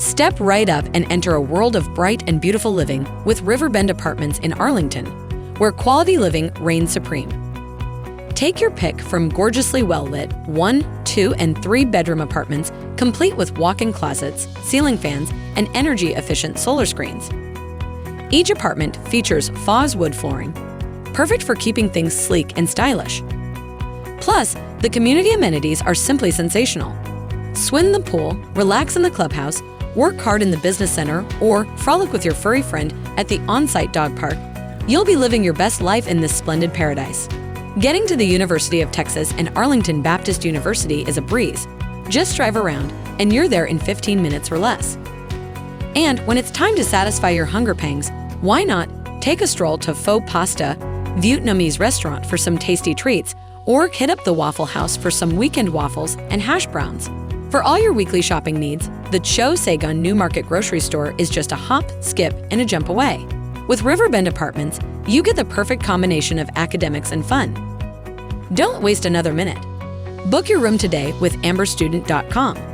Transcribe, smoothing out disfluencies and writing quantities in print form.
Step right up and enter a world of bright and beautiful living with Riverbend Apartments in Arlington, where quality living reigns supreme. Take your pick from gorgeously well-lit 1, 2, and 3-bedroom apartments complete with walk-in closets, ceiling fans, and energy-efficient solar screens. Each apartment features faux wood flooring, perfect for keeping things sleek and stylish. Plus, the community amenities are simply sensational. Swim in the pool, relax in the clubhouse, work hard in the business center, or frolic with your furry friend at the on-site dog park. You'll be living your best life in this splendid paradise. Getting to the University of Texas and Arlington Baptist University is a breeze. Just drive around, and you're there in 15 minutes or less. And when it's time to satisfy your hunger pangs, why not take a stroll to Faux Pasta Vietnamese restaurant for some tasty treats, or hit up the Waffle House for some weekend waffles and hash browns. For all your weekly shopping needs, the Cho Saigon New Market grocery store is just a hop, skip, and a jump away. With Riverbend Apartments, you get the perfect combination of academics and fun. Don't waste another minute. Book your room today with amberstudent.com.